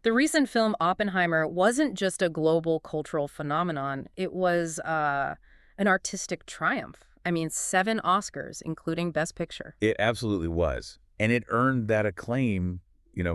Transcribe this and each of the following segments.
The recent film Oppenheimer wasn't just a global cultural phenomenon. It was an artistic triumph. I mean, 7 Oscars, including Best Picture. It absolutely was. And it earned that acclaim,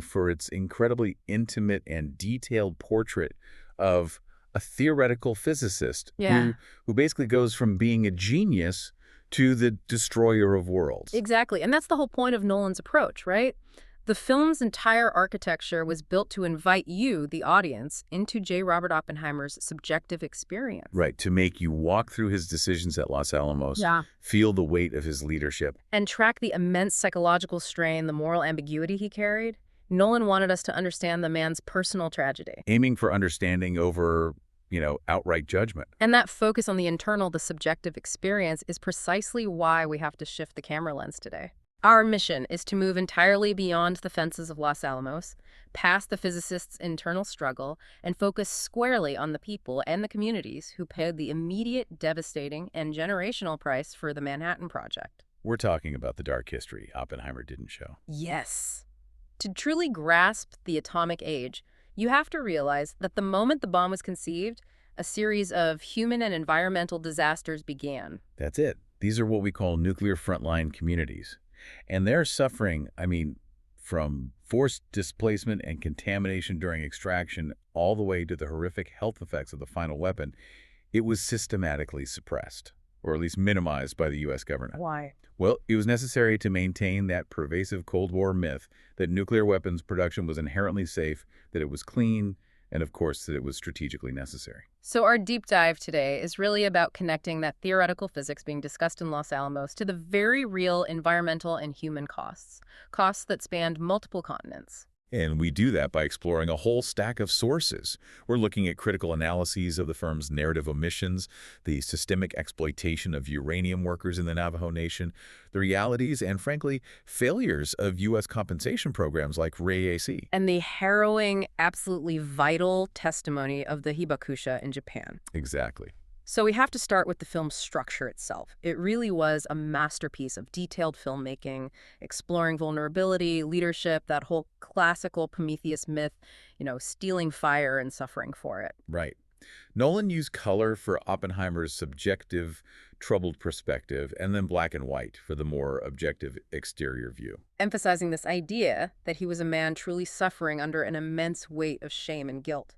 for its incredibly intimate and detailed portrait of a theoretical physicist Yeah, who basically goes from being a genius to the destroyer of worlds. exactly. And that's the whole point of Nolan's approach, right? The film's entire architecture was built to invite you, the audience, into J. Robert Oppenheimer's subjective experience. Right, to make you walk through his decisions at Los Alamos, Yeah. feel the weight of his leadership. And track the immense psychological strain, the moral ambiguity he carried. Nolan wanted us to understand the man's personal tragedy. Aiming for understanding over, outright judgment. And that focus on the internal, the subjective experience is precisely why we have to shift the camera lens today. Our mission is to move entirely beyond the fences of Los Alamos, past the physicist's internal struggle, and focus squarely on the people and the communities who paid the immediate, devastating, and generational price for the Manhattan Project. We're talking about the dark history Oppenheimer didn't show. Yes. To truly grasp the atomic age, you have to realize that the moment the bomb was conceived, a series of human and environmental disasters began. That's it. These are what we call nuclear frontline communities. And they're suffering, from forced displacement and contamination during extraction all the way to the horrific health effects of the final weapon. It was systematically suppressed, or at least minimized by the U.S. government. Why? Well, it was necessary to maintain that pervasive Cold War myth that nuclear weapons production was inherently safe, that it was clean, and of course that it was strategically necessary. So our deep dive today is really about connecting that theoretical physics being discussed in Los Alamos to the very real environmental and human costs, costs that spanned multiple continents. And we do that by exploring a whole stack of sources. We're looking at critical analyses of the firm's narrative omissions, the systemic exploitation of uranium workers in the Navajo Nation, the realities and, frankly, failures of U.S. compensation programs like RAAC. And the harrowing, absolutely vital testimony of the hibakusha in Japan. Exactly. So we have to start with the film's structure itself. It really was a masterpiece of detailed filmmaking, exploring vulnerability, leadership, that whole classical Prometheus myth, stealing fire and suffering for it. Right. Nolan used color for Oppenheimer's subjective, troubled perspective, and then black and white for the more objective exterior view. Emphasizing this idea that he was a man truly suffering under an immense weight of shame and guilt.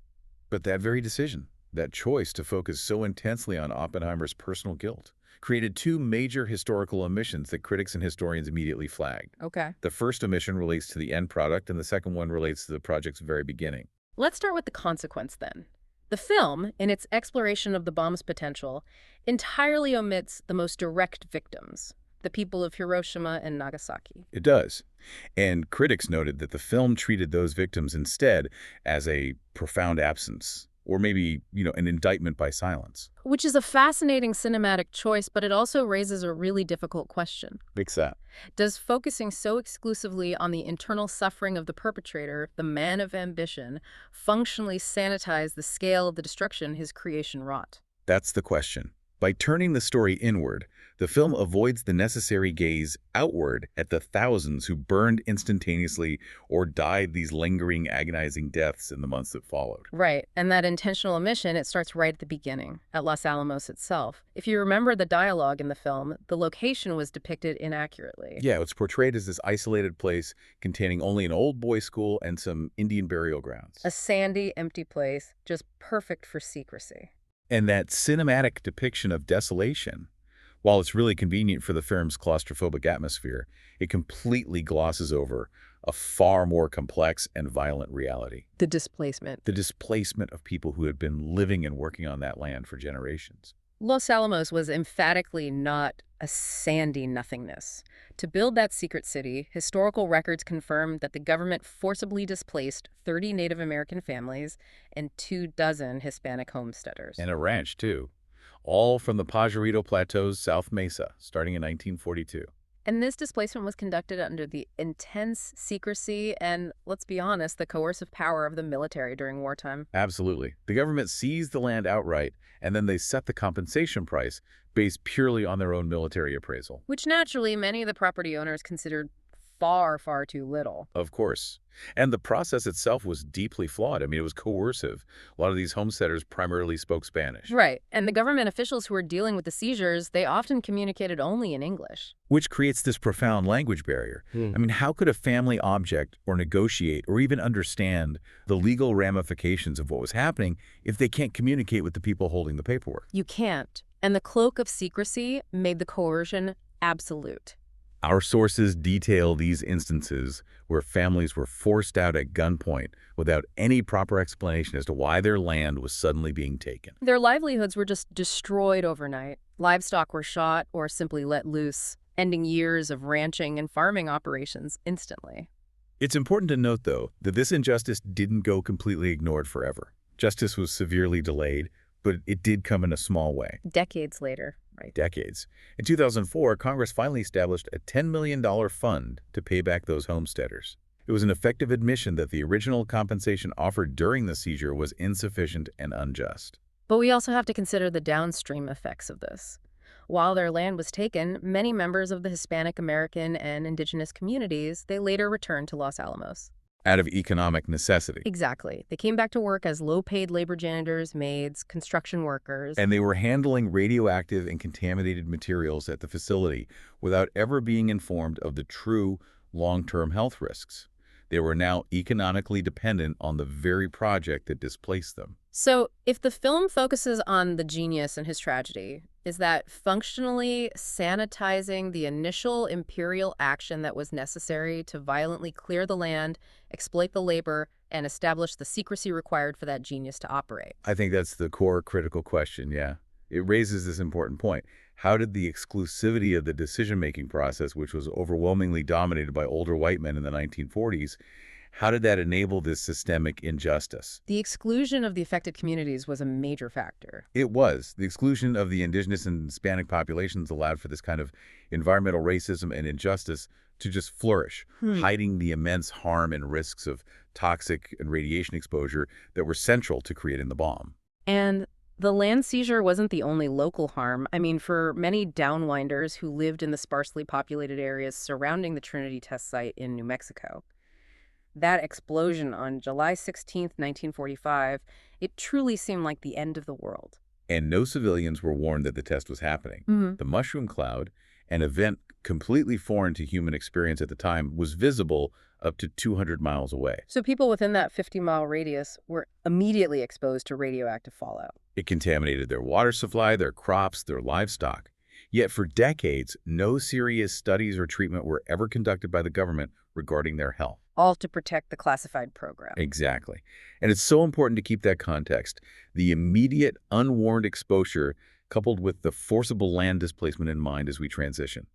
But that very decision, that choice to focus so intensely on Oppenheimer's personal guilt, created 2 major historical omissions that critics and historians immediately flagged. Okay. The first omission relates to the end product, and the second one relates to the project's very beginning. Let's start with the consequence then. The film, in its exploration of the bomb's potential, entirely omits the most direct victims, the people of Hiroshima and Nagasaki. It does. And critics noted that the film treated those victims instead as a profound absence, or maybe, an indictment by silence. Which is a fascinating cinematic choice, but it also raises a really difficult question. Fix that. Does focusing so exclusively on the internal suffering of the perpetrator, the man of ambition, functionally sanitize the scale of the destruction his creation wrought? That's the question. By turning the story inward, the film avoids the necessary gaze outward at the thousands who burned instantaneously or died these lingering, agonizing deaths in the months that followed. Right, and that intentional omission, it starts right at the beginning, at Los Alamos itself. If you remember the dialogue in the film, the location was depicted inaccurately. Yeah, it's portrayed as this isolated place containing only an old boys' school and some Indian burial grounds. A sandy, empty place, just perfect for secrecy. And that cinematic depiction of desolation, while it's really convenient for the film's claustrophobic atmosphere, it completely glosses over a far more complex and violent reality. The displacement. The displacement of people who had been living and working on that land for generations. Los Alamos was emphatically not a sandy nothingness. To build that secret city, historical records confirm that the government forcibly displaced 30 Native American families and 24 Hispanic homesteaders. And a ranch, too. All from the Pajarito Plateau's South Mesa, starting in 1942. And this displacement was conducted under the intense secrecy and, let's be honest, the coercive power of the military during wartime. Absolutely. The government seized the land outright, and then they set the compensation price based purely on their own military appraisal. Which naturally many of the property owners considered far, far too little. Of course. And the process itself was deeply flawed. I mean, it was coercive. A lot of these homesteaders primarily spoke Spanish. Right. And the government officials who were dealing with the seizures, they often communicated only in English. Which creates this profound language barrier. I mean, how could a family object or negotiate or even understand the legal ramifications of what was happening if they can't communicate with the people holding the paperwork? You can't. And the cloak of secrecy made the coercion absolute. Our sources detail these instances where families were forced out at gunpoint without any proper explanation as to why their land was suddenly being taken. Their livelihoods were just destroyed overnight. Livestock were shot or simply let loose, ending years of ranching and farming operations instantly. It's important to note, though, that this injustice didn't go completely ignored forever. Justice was severely delayed, but it did come in a small way. Decades later, right? Decades. In 2004, Congress finally established a $10 million fund to pay back those homesteaders. It was an effective admission that the original compensation offered during the seizure was insufficient and unjust. But we also have to consider the downstream effects of this. While their land was taken, many members of the Hispanic American and Indigenous communities, they later returned to Los Alamos. Out of economic necessity. Exactly. They came back to work as low-paid labor janitors, maids, construction workers. And they were handling radioactive and contaminated materials at the facility without ever being informed of the true long-term health risks. They were now economically dependent on the very project that displaced them. So, if the film focuses on the genius and his tragedy, is that functionally sanitizing the initial imperial action that was necessary to violently clear the land, exploit the labor, and establish the secrecy required for that genius to operate? I think that's the core critical question, yeah. It raises this important point. How did the exclusivity of the decision-making process, which was overwhelmingly dominated by older white men in the 1940s, how did that enable this systemic injustice? The exclusion of the affected communities was a major factor. It was. The exclusion of the indigenous and Hispanic populations allowed for this kind of environmental racism and injustice to just flourish, hiding the immense harm and risks of toxic and radiation exposure that were central to creating the bomb. And the land seizure wasn't the only local harm. I mean, for many downwinders who lived in the sparsely populated areas surrounding the Trinity Test site in New Mexico, that explosion on July 16, 1945, it truly seemed like the end of the world. And no civilians were warned that the test was happening. The mushroom cloud, an event completely foreign to human experience at the time, was visible up to 200 miles away. So people within that 50-mile radius were immediately exposed to radioactive fallout. It contaminated their water supply, their crops, their livestock. Yet for decades, no serious studies or treatment were ever conducted by the government regarding their health. All to protect the classified program. Exactly. And it's so important to keep that context. The immediate, unwarned exposure coupled with the forcible land displacement in mind as we transition.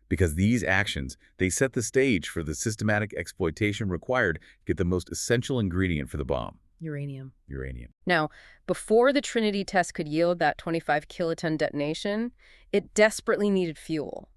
Because these actions, they set the stage for the systematic exploitation required to get the most essential ingredient for the bomb. Uranium. Uranium. Now, before the Trinity test could yield that 25-kiloton detonation, it desperately needed fuel.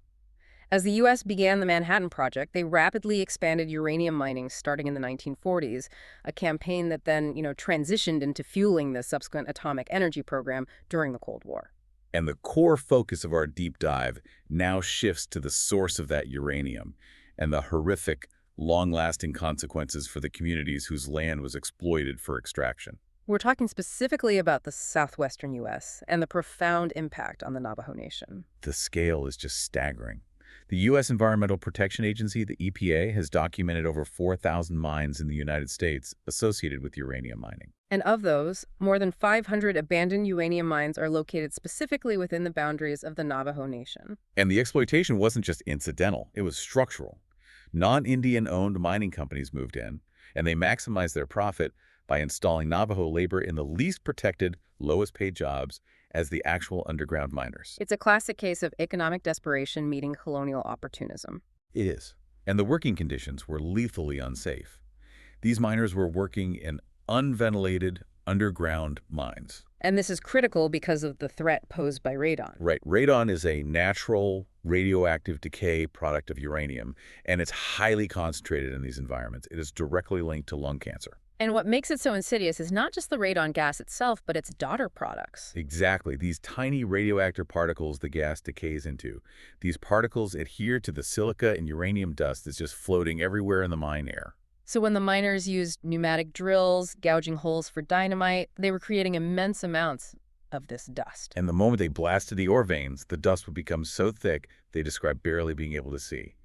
As the U.S. began the Manhattan Project, they rapidly expanded uranium mining starting in the 1940s, a campaign that then, transitioned into fueling the subsequent atomic energy program during the Cold War. And the core focus of our deep dive now shifts to the source of that uranium and the horrific, long-lasting consequences for the communities whose land was exploited for extraction. We're talking specifically about the southwestern U.S. and the profound impact on the Navajo Nation. The scale is just staggering. The U.S. Environmental Protection Agency, the EPA, has documented over 4,000 mines in the United States associated with uranium mining. And of those, more than 500 abandoned uranium mines are located specifically within the boundaries of the Navajo Nation. And the exploitation wasn't just incidental, it was structural. Non-Indian-owned mining companies moved in, and they maximized their profit by installing Navajo labor in the least protected, lowest-paid jobs as the actual underground miners. It's a classic case of economic desperation meeting colonial opportunism. It is. And the working conditions were lethally unsafe. These miners were working in unventilated underground mines. And this is critical because of the threat posed by radon. Right. Radon is a natural radioactive decay product of uranium, and it's highly concentrated in these environments. It is directly linked to lung cancer. And what makes it so insidious is not just the radon gas itself, but its daughter products. Exactly. These tiny radioactive particles the gas decays into. These particles adhere to the silica and uranium dust that's just floating everywhere in the mine air. So when the miners used pneumatic drills, gouging holes for dynamite, they were creating immense amounts of this dust. And the moment they blasted the ore veins, the dust would become so thick they described barely being able to see.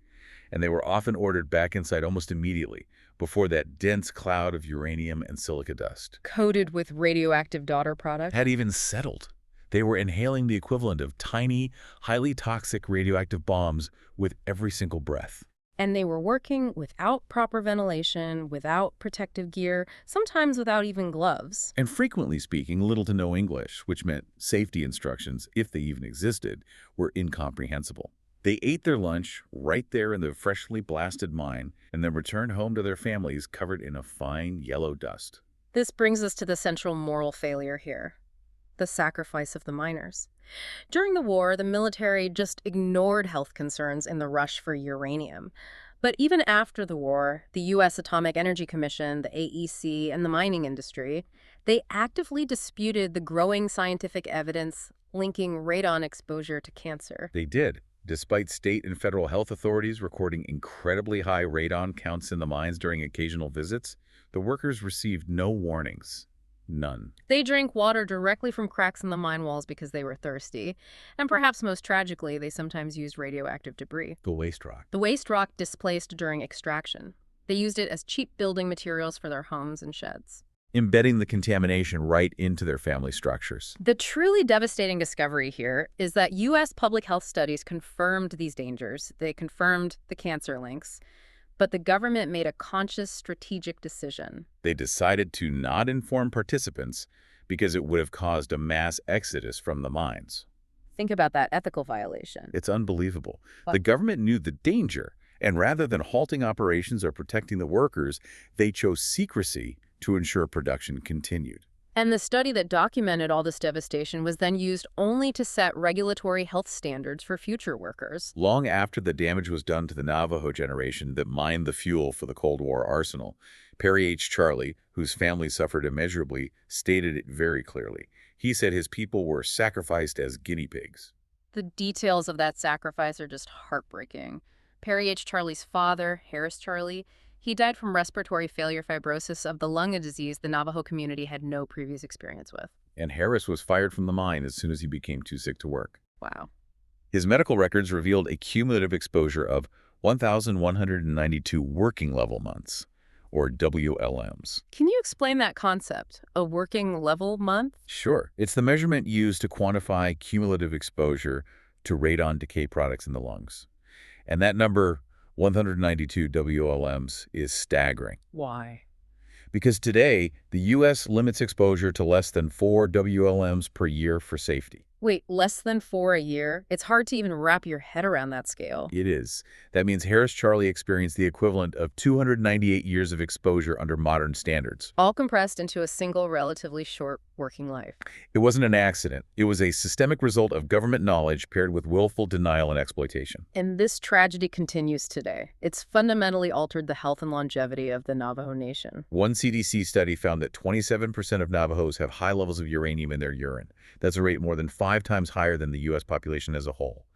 And they were often ordered back inside almost immediately, before that dense cloud of uranium and silica dust Coated with radioactive daughter products. had even settled. They were inhaling the equivalent of tiny, highly toxic radioactive bombs with every single breath. And they were working without proper ventilation, without protective gear, sometimes without even gloves. And frequently speaking little to no English, which meant safety instructions, if they even existed, were incomprehensible. They ate their lunch right there in the freshly blasted mine and then returned home to their families covered in a fine yellow dust. This brings us to the central moral failure here, the sacrifice of the miners. During the war, the military just ignored health concerns in the rush for uranium. But even after the war, the U.S. Atomic Energy Commission, the AEC, and the mining industry, they actively disputed the growing scientific evidence linking radon exposure to cancer. They did, despite state and federal health authorities recording incredibly high radon counts in the mines during occasional visits. The workers received no warnings. None. They drank water directly from cracks in the mine walls because they were thirsty. And perhaps most tragically, they sometimes used radioactive debris. The waste rock. The waste rock displaced during extraction. They used it as cheap building materials for their homes and sheds, Embedding the contamination right into their family structures. The truly devastating discovery here is that U.S. public health studies confirmed these dangers. They confirmed the cancer links. But the government made a conscious strategic decision. They decided to not inform participants because it would have caused a mass exodus from the mines. Think about that ethical violation. It's unbelievable. What? The government knew the danger, and rather than halting operations or protecting the workers, they chose secrecy to ensure production continued. And the study that documented all this devastation was then used only to set regulatory health standards for future workers. Long after the damage was done to the Navajo generation that mined the fuel for the Cold War arsenal, Perry H. Charlie, whose family suffered immeasurably, stated it very clearly. He said his people were sacrificed as guinea pigs. The details of that sacrifice are just heartbreaking. Perry H. Charlie's father, Harris Charlie, he died from respiratory failure fibrosis of the lung, a disease the Navajo community had no previous experience with. And Harris was fired from the mine as soon as he became too sick to work. Wow. His medical records revealed a cumulative exposure of 1,192 working level months, or WLMs. Can you explain that concept, a working level month? Sure. It's the measurement used to quantify cumulative exposure to radon decay products in the lungs. And that number, 192 WLMs, is staggering. Why? Because today, the U.S. limits exposure to less than 4 WLMs per year for safety. Wait, less than 4 a year? It's hard to even wrap your head around that scale. It is. That means Harris Charlie experienced the equivalent of 298 years of exposure under modern standards. All compressed into a single, relatively short working life. It wasn't an accident. It was a systemic result of government knowledge paired with willful denial and exploitation. And this tragedy continues today. It's fundamentally altered the health and longevity of the Navajo Nation. One CDC study found that 27% of Navajos have high levels of uranium in their urine. That's a rate more than 5 times higher than the U.S. population as a whole.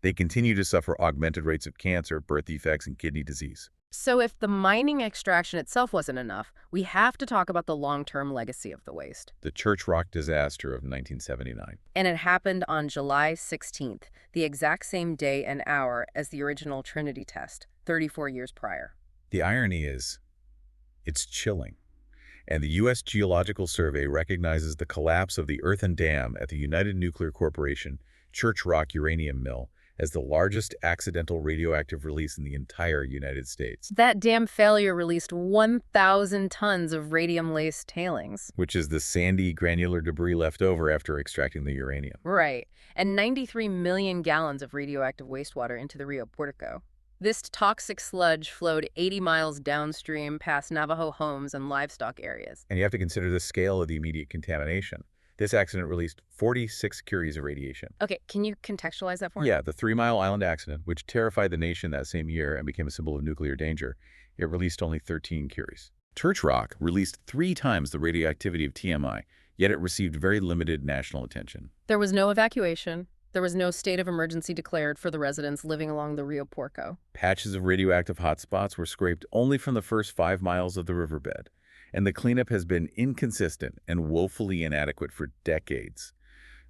They continue to suffer augmented rates of cancer, birth defects, and kidney disease. So if the mining extraction itself wasn't enough, we have to talk about the long-term legacy of the waste. The Church Rock disaster of 1979. And it happened on July 16th, the exact same day and hour as the original Trinity Test, 34 years prior. The irony is, it's chilling. And the U.S. Geological Survey recognizes the collapse of the earthen dam at the United Nuclear Corporation Church Rock uranium mill as the largest accidental radioactive release in the entire United States. That dam failure released 1,000 tons of radium-laced tailings. Which is the sandy, granular debris left over after extracting the uranium. Right, and 93 million gallons of radioactive wastewater into the Rio Puerto. This toxic sludge flowed 80 miles downstream past Navajo homes and livestock areas. And you have to consider the scale of the immediate contamination. This accident released 46 curies of radiation. Okay, can you contextualize that for me? Yeah, the 3 Mile Island accident, which terrified the nation that same year and became a symbol of nuclear danger, it released only 13 curies. Church Rock released 3 times the radioactivity of TMI, yet it received very limited national attention. There was no evacuation. There was no state of emergency declared for the residents living along the Rio Porco. Patches of radioactive hotspots were scraped only from the first 5 miles of the riverbed, and the cleanup has been inconsistent and woefully inadequate for decades.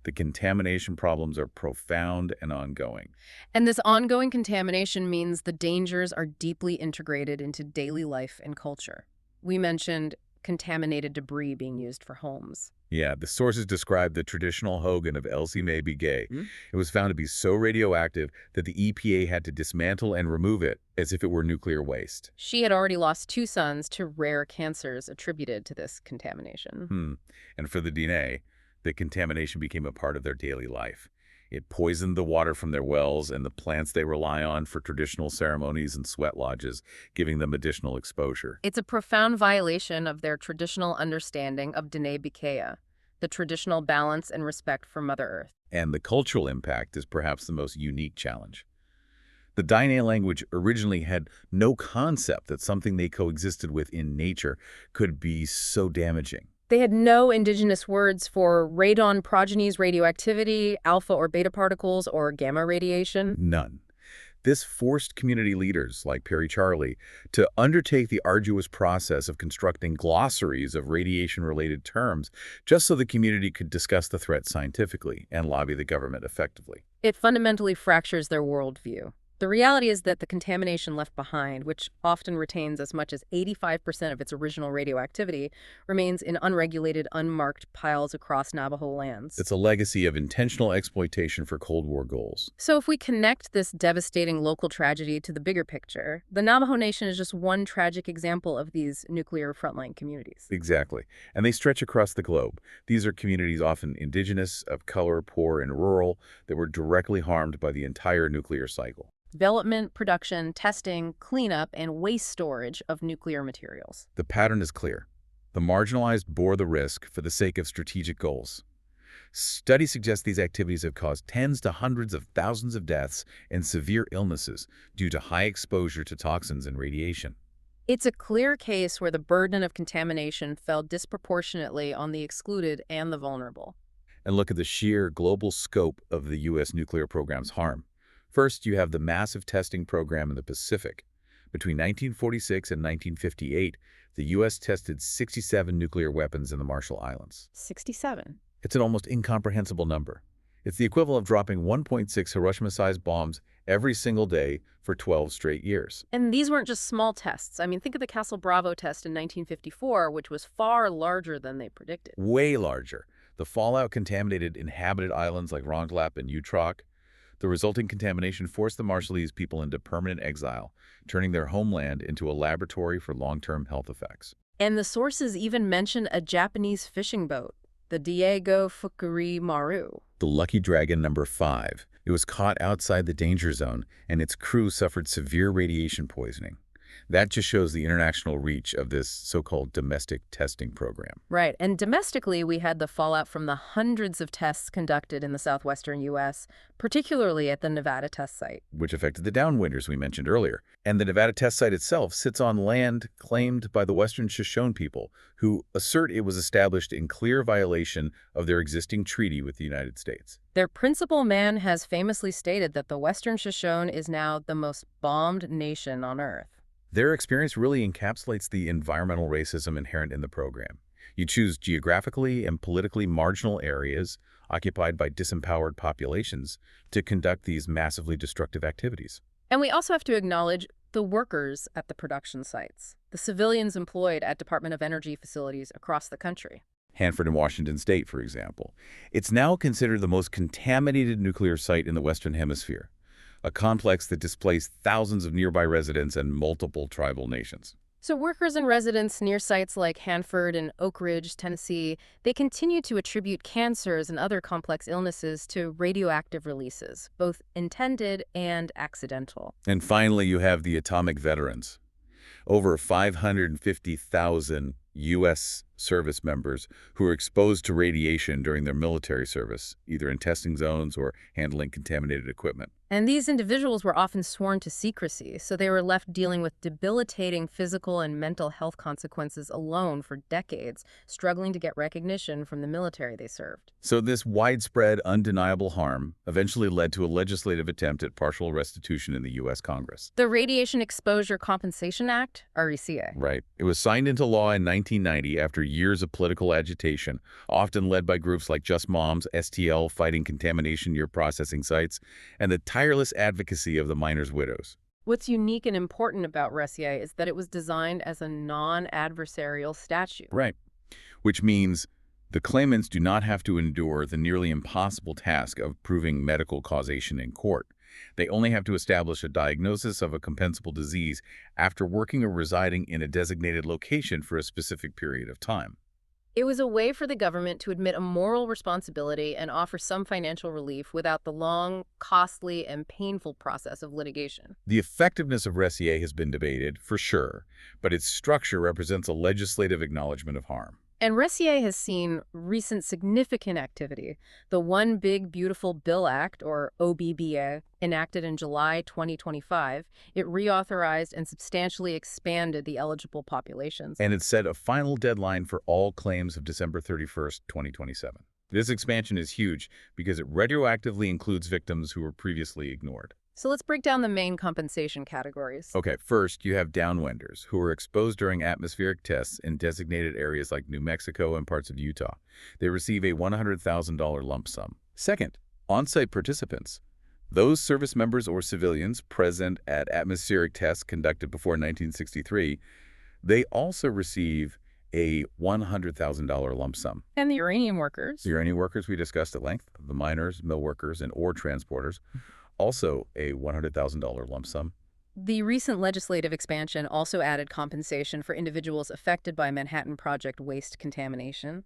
The contamination problems are profound and ongoing. And this ongoing contamination means the dangers are deeply integrated into daily life and culture. We mentioned contaminated debris being used for homes. Yeah, the sources describe the traditional Hogan of Elsie May be gay. It was found to be so radioactive that the EPA had to dismantle and remove it as if it were nuclear waste. She had already lost 2 sons to rare cancers attributed to this contamination. And for the DNA, the contamination became a part of their daily life. It poisoned the water from their wells and the plants they rely on for traditional ceremonies and sweat lodges, giving them additional exposure. It's a profound violation of their traditional understanding of Dene Bikea, the traditional balance and respect for Mother Earth. And the cultural impact is perhaps the most unique challenge. The Dine language originally had no concept that something they coexisted with in nature could be so damaging. They had no indigenous words for radon progenies radioactivity, alpha or beta particles, or gamma radiation. None. This forced community leaders like Perry Charlie to undertake the arduous process of constructing glossaries of radiation-related terms just so the community could discuss the threat scientifically and lobby the government effectively. It fundamentally fractures their worldview. The reality is that the contamination left behind, which often retains as much as 85% of its original radioactivity, remains in unregulated, unmarked piles across Navajo lands. It's a legacy of intentional exploitation for Cold War goals. So if we connect this devastating local tragedy to the bigger picture, the Navajo Nation is just one tragic example of these nuclear frontline communities. Exactly. And they stretch across the globe. These are communities often indigenous, of color, poor, and rural that were directly harmed by the entire nuclear cycle. Development, production, testing, cleanup, and waste storage of nuclear materials. The pattern is clear. The marginalized bore the risk for the sake of strategic goals. Studies suggest these activities have caused tens to hundreds of thousands of deaths and severe illnesses due to high exposure to toxins and radiation. It's a clear case where the burden of contamination fell disproportionately on the excluded and the vulnerable. And look at the sheer global scope of the U.S. nuclear program's harm. First, you have the massive testing program in the Pacific. Between 1946 and 1958, the U.S. tested 67 nuclear weapons in the Marshall Islands. 67. It's an almost incomprehensible number. It's the equivalent of dropping 1.6 Hiroshima-sized bombs every single day for 12 straight years. And these weren't just small tests. I mean, think of the Castle Bravo test in 1954, which was far larger than they predicted. Way larger. The fallout contaminated inhabited islands like Rongelap and Utrecht. The resulting contamination forced the Marshallese people into permanent exile, turning their homeland into a laboratory for long-term health effects. And the sources even mention a Japanese fishing boat, the Diego Fukuri Maru. The Lucky Dragon No. 5. It was caught outside the danger zone, and its crew suffered severe radiation poisoning. That just shows the international reach of this so-called domestic testing program. Right, and domestically, we had the fallout from the hundreds of tests conducted in the southwestern U.S., particularly at the Nevada test site. Which affected the Downwinders we mentioned earlier. And the Nevada test site itself sits on land claimed by the Western Shoshone people, who assert it was established in clear violation of their existing treaty with the United States. Their principal man has famously stated that the Western Shoshone is now the most bombed nation on Earth. Their experience really encapsulates the environmental racism inherent in the program. You choose geographically and politically marginal areas occupied by disempowered populations to conduct these massively destructive activities. And we also have to acknowledge the workers at the production sites, the civilians employed at Department of Energy facilities across the country. Hanford in Washington State, for example. It's now considered the most contaminated nuclear site in the Western Hemisphere, a complex that displaced thousands of nearby residents and multiple tribal nations. So workers and residents near sites like Hanford and Oak Ridge, Tennessee, they continue to attribute cancers and other complex illnesses to radioactive releases, both intended and accidental. And finally, you have the atomic veterans. Over 550,000 U.S. service members who were exposed to radiation during their military service, either in testing zones or handling contaminated equipment. And these individuals were often sworn to secrecy, so they were left dealing with debilitating physical and mental health consequences alone for decades, struggling to get recognition from the military they served. So this widespread, undeniable harm eventually led to a legislative attempt at partial restitution in the U.S. Congress. The Radiation Exposure Compensation Act, RECA. Right. It was signed into law in 1990 after years of political agitation, often led by groups like Just Moms, STL, fighting contamination near processing sites, and the tireless advocacy of the miners' widows. What's unique and important about RECA is that it was designed as a non-adversarial statute. Right. Which means the claimants do not have to endure the nearly impossible task of proving medical causation in court. They only have to establish a diagnosis of a compensable disease after working or residing in a designated location for a specific period of time. It was a way for the government to admit a moral responsibility and offer some financial relief without the long, costly, and painful process of litigation. The effectiveness of RECA has been debated, for sure, but its structure represents a legislative acknowledgement of harm. And RECA has seen recent significant activity. The One Big Beautiful Bill Act, or OBBA, enacted in July 2025, it reauthorized and substantially expanded the eligible populations. And it set a final deadline for all claims of December 31st, 2027. This expansion is huge because it retroactively includes victims who were previously ignored. So let's break down the main compensation categories. Okay, first you have downwinders, who were exposed during atmospheric tests in designated areas like New Mexico and parts of Utah. They receive a $100,000 lump sum. Second, on-site participants. Those service members or civilians present at atmospheric tests conducted before 1963, they also receive a $100,000 lump sum. And the uranium workers. The uranium workers we discussed at length, the miners, mill workers, and ore transporters, also a $100,000 lump sum. The recent legislative expansion also added compensation for individuals affected by Manhattan Project waste contamination.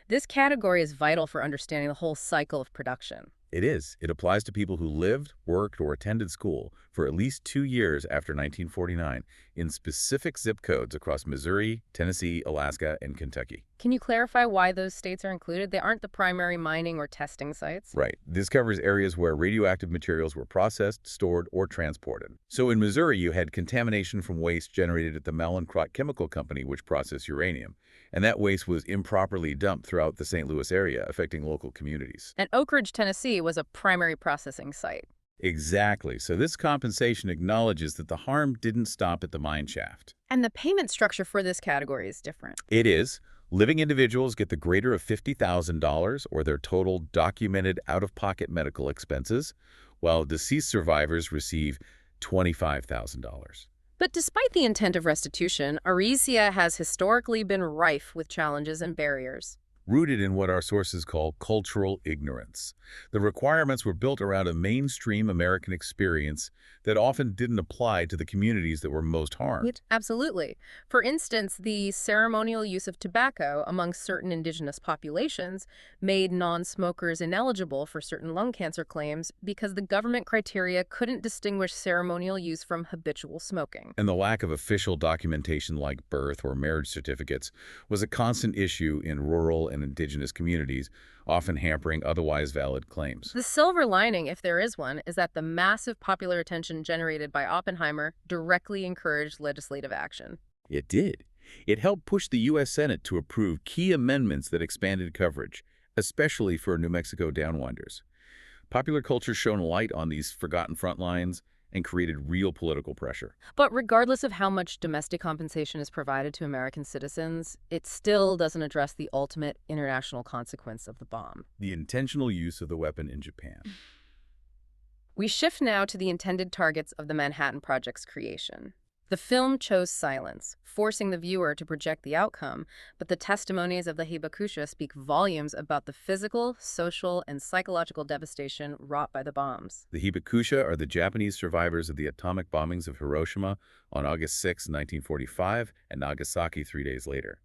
This category is vital for understanding the whole cycle of production. It is. It applies to people who lived, worked, or attended school for at least 2 years after 1949 in specific zip codes across Missouri, Tennessee, Alaska, and Kentucky. Can you clarify why those states are included? They aren't the primary mining or testing sites. Right. This covers areas where radioactive materials were processed, stored, or transported. So in Missouri, you had contamination from waste generated at the Mallinckrodt Chemical Company, which processed uranium. And that waste was improperly dumped throughout the St. Louis area, affecting local communities. And Oak Ridge, Tennessee was a primary processing site. Exactly. So this compensation acknowledges that the harm didn't stop at the mine shaft. And the payment structure for this category is different. It is. Living individuals get the greater of $50,000 or their total documented out-of-pocket medical expenses, while deceased survivors receive $25,000. But despite the intent of restitution, RECA has historically been rife with challenges and barriers. Rooted in what our sources call cultural ignorance. The requirements were built around a mainstream American experience that often didn't apply to the communities that were most harmed. Absolutely. For instance, the ceremonial use of tobacco among certain indigenous populations made non-smokers ineligible for certain lung cancer claims because the government criteria couldn't distinguish ceremonial use from habitual smoking. And the lack of official documentation like birth or marriage certificates was a constant issue in rural and indigenous communities, often hampering otherwise valid claims. The silver lining, if there is one, is that the massive popular attention generated by Oppenheimer directly encouraged legislative action. It did. It helped push the U.S. Senate to approve key amendments that expanded coverage, especially for New Mexico downwinders. Popular culture shone light on these forgotten front lines and created real political pressure. But regardless of how much domestic compensation is provided to American citizens, it still doesn't address the ultimate international consequence of the bomb: the intentional use of the weapon in Japan. We shift now to the intended targets of the Manhattan Project's creation. The film chose silence, forcing the viewer to project the outcome, but the testimonies of the hibakusha speak volumes about the physical, social, and psychological devastation wrought by the bombs. The hibakusha are the Japanese survivors of the atomic bombings of Hiroshima on August 6, 1945, and Nagasaki 3 days later.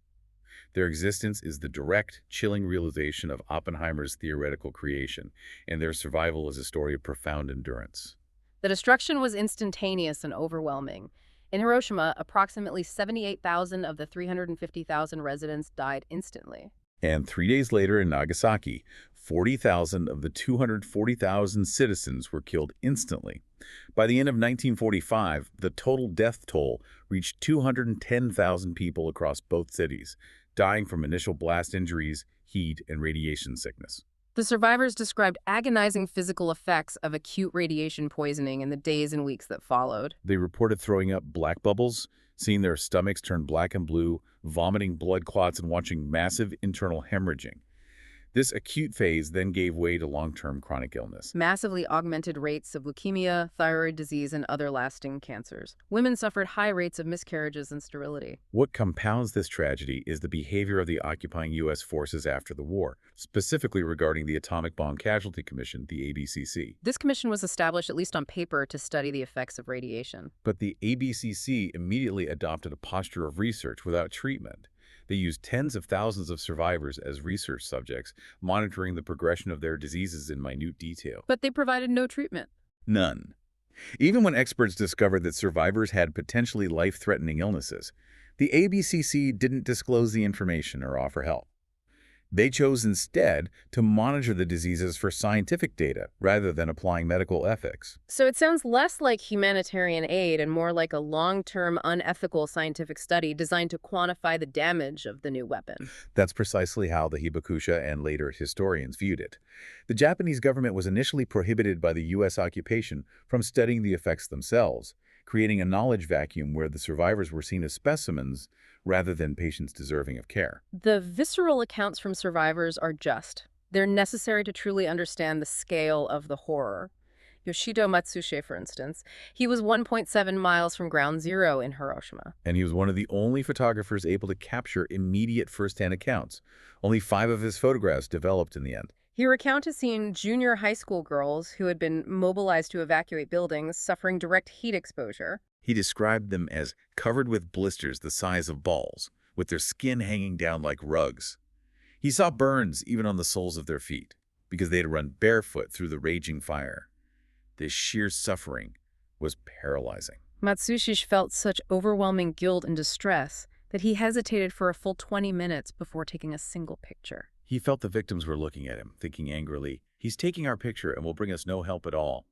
Their existence is the direct, chilling realization of Oppenheimer's theoretical creation, and their survival is a story of profound endurance. The destruction was instantaneous and overwhelming. In Hiroshima, approximately 78,000 of the 350,000 residents died instantly. And 3 days later in Nagasaki, 40,000 of the 240,000 citizens were killed instantly. By the end of 1945, the total death toll reached 210,000 people across both cities, dying from initial blast injuries, heat, and radiation sickness. The survivors described agonizing physical effects of acute radiation poisoning in the days and weeks that followed. They reported throwing up black bubbles, seeing their stomachs turn black and blue, vomiting blood clots, and watching massive internal hemorrhaging. This acute phase then gave way to long-term chronic illness. Massively augmented rates of leukemia, thyroid disease, and other lasting cancers. Women suffered high rates of miscarriages and sterility. What compounds this tragedy is the behavior of the occupying U.S. forces after the war, specifically regarding the Atomic Bomb Casualty Commission, the ABCC. This commission was established, at least on paper, to study the effects of radiation. But the ABCC immediately adopted a posture of research without treatment. They used tens of thousands of survivors as research subjects, monitoring the progression of their diseases in minute detail. But they provided no treatment. None. Even when experts discovered that survivors had potentially life-threatening illnesses, the ABCC didn't disclose the information or offer help. They chose instead to monitor the diseases for scientific data rather than applying medical ethics. So it sounds less like humanitarian aid and more like a long-term, unethical scientific study designed to quantify the damage of the new weapon. That's precisely how the hibakusha and later historians viewed it. The Japanese government was initially prohibited by the U.S. occupation from studying the effects themselves, creating a knowledge vacuum where the survivors were seen as specimens rather than patients deserving of care. The visceral accounts from survivors are just. They're necessary to truly understand the scale of the horror. Yoshido Matsushita, for instance, he was 1.7 miles from ground zero in Hiroshima. And he was one of the only photographers able to capture immediate first-hand accounts. Only 5 of his photographs developed in the end. He recounted seeing junior high school girls who had been mobilized to evacuate buildings suffering direct heat exposure. He described them as covered with blisters the size of balls, with their skin hanging down like rugs. He saw burns even on the soles of their feet, because they had run barefoot through the raging fire. This sheer suffering was paralyzing. Matsushita felt such overwhelming guilt and distress that he hesitated for a full 20 minutes before taking a single picture. He felt the victims were looking at him, thinking angrily, "He's taking our picture and will bring us no help at all."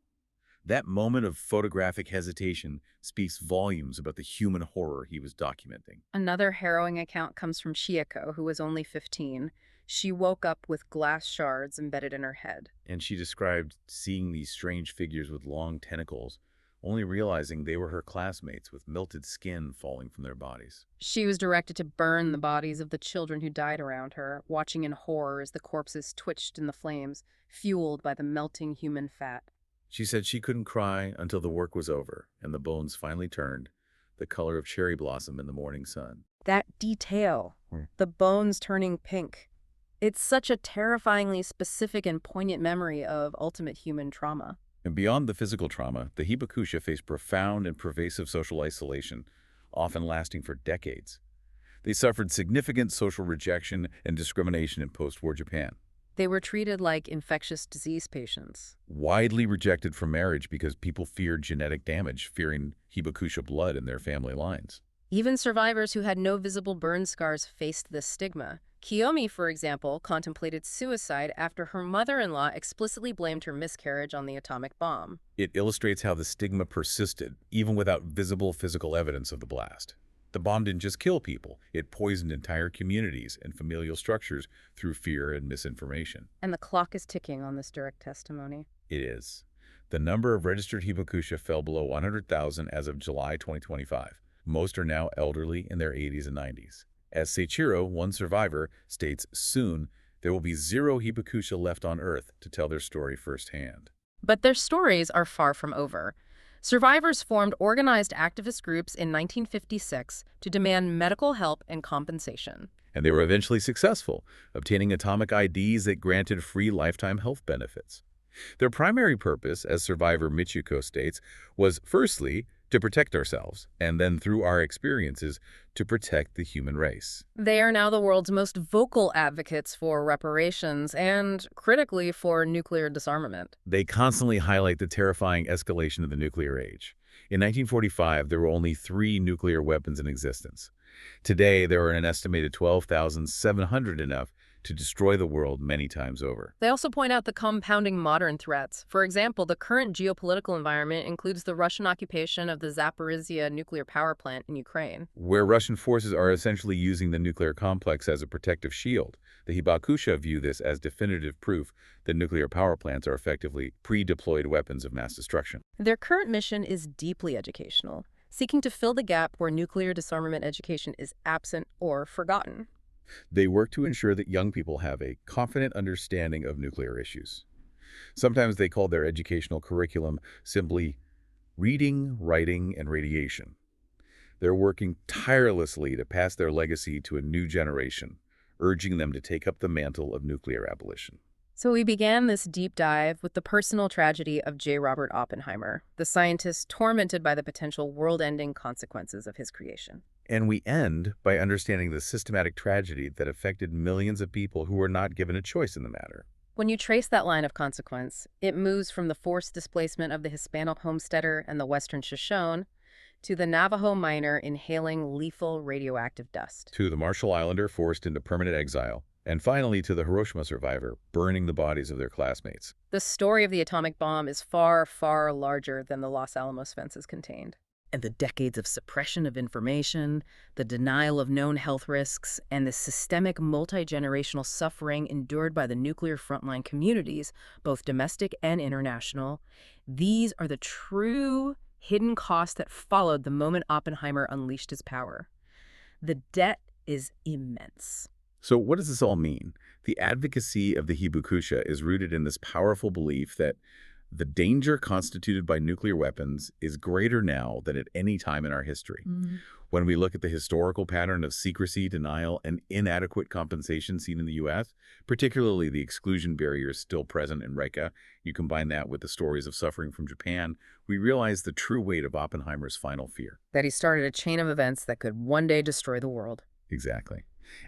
That moment of photographic hesitation speaks volumes about the human horror he was documenting. Another harrowing account comes from Chieko, who was only 15. She woke up with glass shards embedded in her head. And she described seeing these strange figures with long tentacles, only realizing they were her classmates with melted skin falling from their bodies. She was directed to burn the bodies of the children who died around her, watching in horror as the corpses twitched in the flames, fueled by the melting human fat. She said she couldn't cry until the work was over and the bones finally turned the color of cherry blossom in the morning sun. That detail, the bones turning pink, it's such a terrifyingly specific and poignant memory of ultimate human trauma. And beyond the physical trauma, the hibakusha faced profound and pervasive social isolation, often lasting for decades. They suffered significant social rejection and discrimination in post-war Japan. They were treated like infectious disease patients. Widely rejected from marriage because people feared genetic damage, fearing hibakusha blood in their family lines. Even survivors who had no visible burn scars faced this stigma. Kiyomi, for example, contemplated suicide after her mother-in-law explicitly blamed her miscarriage on the atomic bomb. It illustrates how the stigma persisted, even without visible physical evidence of the blast. The bomb didn't just kill people, it poisoned entire communities and familial structures through fear and misinformation. And the clock is ticking on this direct testimony. It is. The number of registered hibakusha fell below 100,000 as of July 2025. Most are now elderly in their 80s and 90s. As Seichiro, one survivor, states, soon there will be 0 hibakusha left on Earth to tell their story firsthand. But their stories are far from over. Survivors formed organized activist groups in 1956 to demand medical help and compensation. And they were eventually successful, obtaining atomic IDs that granted free lifetime health benefits. Their primary purpose, as survivor Michiko states, was firstly, to protect ourselves, and then through our experiences, to protect the human race. They are now the world's most vocal advocates for reparations and, critically, for nuclear disarmament. They constantly highlight the terrifying escalation of the nuclear age. In 1945, there were only 3 nuclear weapons in existence. Today, there are an estimated 12,700, enough to destroy the world many times over. They also point out the compounding modern threats. For example, the current geopolitical environment includes the Russian occupation of the Zaporizhia nuclear power plant in Ukraine. Where Russian forces are essentially using the nuclear complex as a protective shield, the Hibakusha view this as definitive proof that nuclear power plants are effectively pre-deployed weapons of mass destruction. Their current mission is deeply educational, seeking to fill the gap where nuclear disarmament education is absent or forgotten. They work to ensure that young people have a confident understanding of nuclear issues. Sometimes they call their educational curriculum simply reading, writing, and radiation. They're working tirelessly to pass their legacy to a new generation, urging them to take up the mantle of nuclear abolition. So we began this deep dive with the personal tragedy of J. Robert Oppenheimer, the scientist tormented by the potential world-ending consequences of his creation. And we end by understanding the systematic tragedy that affected millions of people who were not given a choice in the matter. When you trace that line of consequence, it moves from the forced displacement of the Hispanic homesteader and the Western Shoshone to the Navajo miner inhaling lethal radioactive dust. To the Marshall Islander forced into permanent exile, and finally to the Hiroshima survivor burning the bodies of their classmates. The story of the atomic bomb is far, far larger than the Los Alamos fences contained. And the decades of suppression of information, the denial of known health risks, and the systemic multi-generational suffering endured by the nuclear frontline communities, both domestic and international, these are the true hidden costs that followed the moment Oppenheimer unleashed his power. The debt is immense. So what does this all mean? The advocacy of the Hibakusha is rooted in this powerful belief that the danger constituted by nuclear weapons is greater now than at any time in our history. When we look at the historical pattern of secrecy, denial, and inadequate compensation seen in the U.S., particularly the exclusion barriers still present in RECA, you combine that with the stories of suffering from Japan, we realize the true weight of Oppenheimer's final fear. That he started a chain of events that could one day destroy the world. Exactly.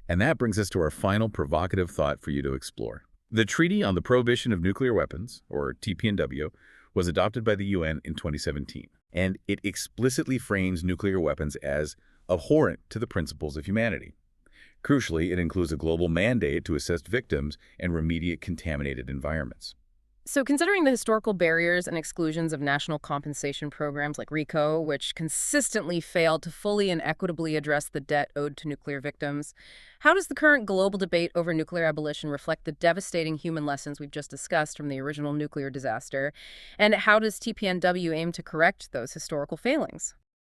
And that brings us to our final provocative thought for you to explore. The Treaty on the Prohibition of Nuclear Weapons, or TPNW, was adopted by the UN in 2017, and it explicitly frames nuclear weapons as abhorrent to the principles of humanity. Crucially, it includes a global mandate to assist victims and remediate contaminated environments. So considering the historical barriers and exclusions of national compensation programs like RICO, which consistently failed to fully and equitably address the debt owed to nuclear victims, how does the current global debate over nuclear abolition reflect the devastating human lessons we've just discussed from the original nuclear disaster? And how does TPNW aim to correct those historical failings?